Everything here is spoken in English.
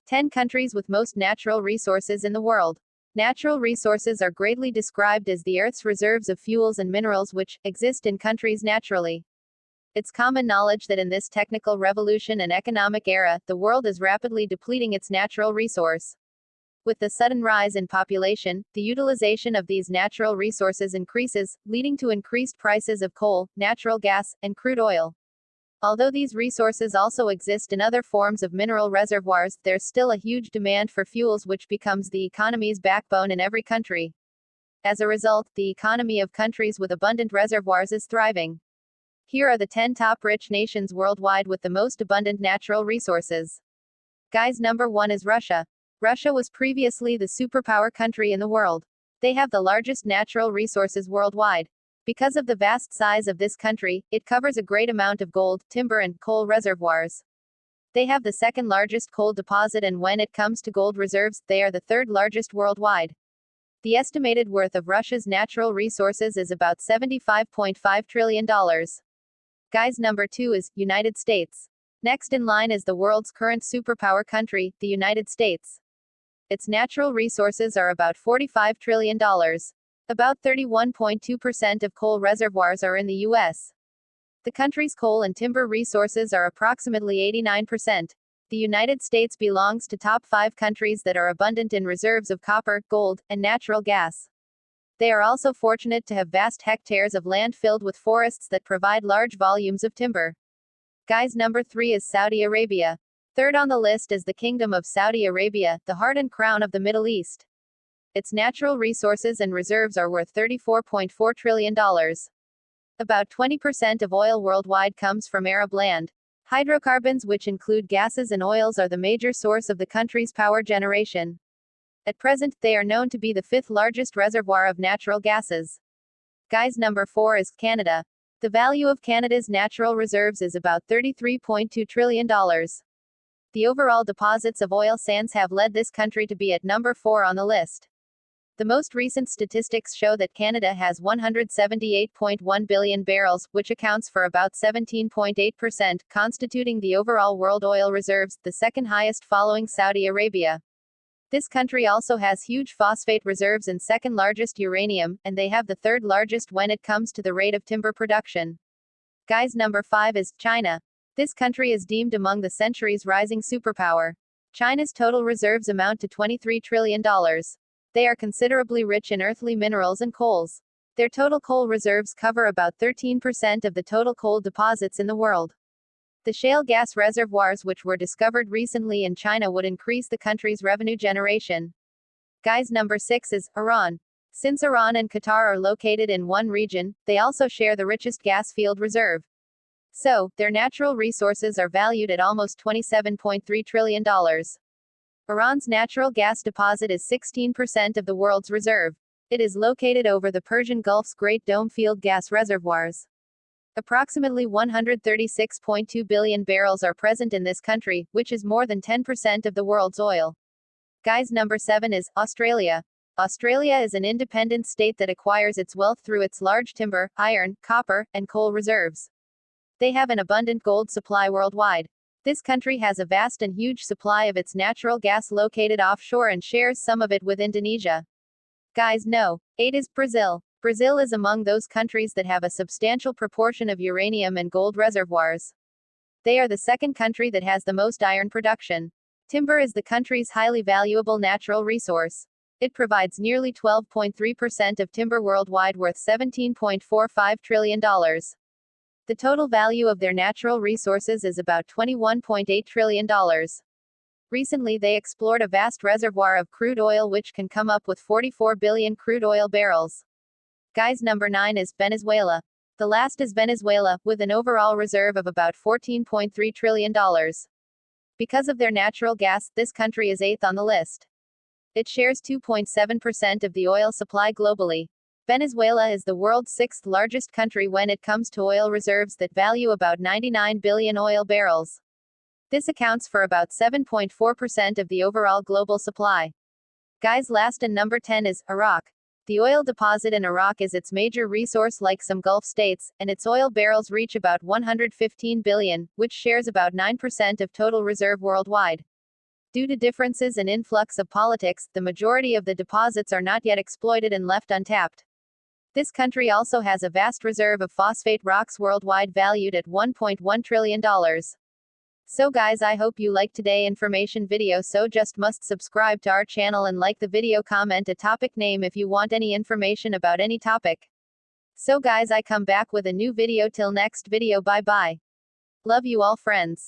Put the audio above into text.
10 countries with most natural resources in the world. Natural resources are greatly described as the Earth's reserves of fuels and minerals which exist in countries naturally. It's common knowledge that in this technical revolution and economic era, the world is rapidly depleting its natural resource. With the sudden rise in population, the utilization of these natural resources increases, leading to increased prices of coal, natural gas, and crude oil. Although these resources also exist in other forms of mineral reservoirs, there's still a huge demand for fuels, which becomes the economy's backbone in every country. As a result, the economy of countries with abundant reservoirs is thriving. Here are the 10 top rich nations worldwide with the most abundant natural resources. Guys, number 1 is Russia. Russia was previously the superpower country in the world. They have the largest natural resources worldwide. Because of the vast size of this country, it covers a great amount of gold, timber, and coal reservoirs. They have the second largest coal deposit, and when it comes to gold reserves, they are the third largest worldwide. The estimated worth of Russia's natural resources is about $75.5 trillion. Guys, number 2 is United States. Next in line is the world's current superpower country, the United States. Its natural resources are about $45 trillion. About 31.2% of coal reservoirs are in the U.S. The country's coal and timber resources are approximately 89%. The United States belongs to top 5 countries that are abundant in reserves of copper, gold, and natural gas. They are also fortunate to have vast hectares of land filled with forests that provide large volumes of timber. Guys, number 3 is Saudi Arabia. Third on the list is the Kingdom of Saudi Arabia, the heart and crown of the Middle East. Its natural resources and reserves are worth $34.4 trillion. About 20% of oil worldwide comes from Arab land. Hydrocarbons, which include gases and oils, are the major source of the country's power generation. At present, they are known to be the 5th largest reservoir of natural gases. Guys, number 4 is Canada. The value of Canada's natural reserves is about $33.2 trillion. The overall deposits of oil sands have led this country to be at number 4 on the list. The most recent statistics show that Canada has 178.1 billion barrels, which accounts for about 17.8%, constituting the overall world oil reserves, the second highest following Saudi Arabia. This country also has huge phosphate reserves and second largest uranium, and they have the third largest when it comes to the rate of timber production. Guys, number 5 is China. This country is deemed among the century's rising superpower. China's total reserves amount to $23 trillion. They are considerably rich in earthly minerals and coals. Their total coal reserves cover about 13% of the total coal deposits in the world. The shale gas reservoirs which were discovered recently in China would increase the country's revenue generation. Guys, number 6 is Iran. Since Iran and Qatar are located in one region, they also share the richest gas field reserve. So, their natural resources are valued at almost $27.3 trillion. Iran's natural gas deposit is 16% of the world's reserve. It is located over the Persian Gulf's Great Dome field gas reservoirs. Approximately 136.2 billion barrels are present in this country, which is more than 10% of the world's oil. Guys, number 7 is Australia. Australia is an independent state that acquires its wealth through its large timber, iron, copper, and coal reserves. They have an abundant gold supply worldwide. This country has a vast and huge supply of its natural gas located offshore and shares some of it with Indonesia. Guys, no. 8 is Brazil. Brazil is among those countries that have a substantial proportion of uranium and gold reservoirs. They are the second country that has the most iron production. Timber is the country's highly valuable natural resource. It provides nearly 12.3% of timber worldwide, worth $17.45 trillion. The total value of their natural resources is about $21.8 trillion. Recently, they explored a vast reservoir of crude oil which can come up with 44 billion crude oil barrels. Guys, number 9 is Venezuela. The last is Venezuela, with an overall reserve of about $14.3 trillion. Because of their natural gas, this country is 8th on the list. It shares 2.7% of the oil supply globally. Venezuela is the world's 6th largest country when it comes to oil reserves that value about 99 billion oil barrels. This accounts for about 7.4% of the overall global supply. Guys, last and number 10 is Iraq. The oil deposit in Iraq is its major resource, like some Gulf states, and its oil barrels reach about 115 billion, which shares about 9% of total reserve worldwide. Due to differences in influx of politics, the majority of the deposits are not yet exploited and left untapped. This country also has a vast reserve of phosphate rocks worldwide valued at $1.1 trillion. So guys, I hope you liked today's information video, so just must subscribe to our channel and like the video, comment a topic name if you want any information about any topic. So guys, I come back with a new video. Till next video, bye bye. Love you all friends.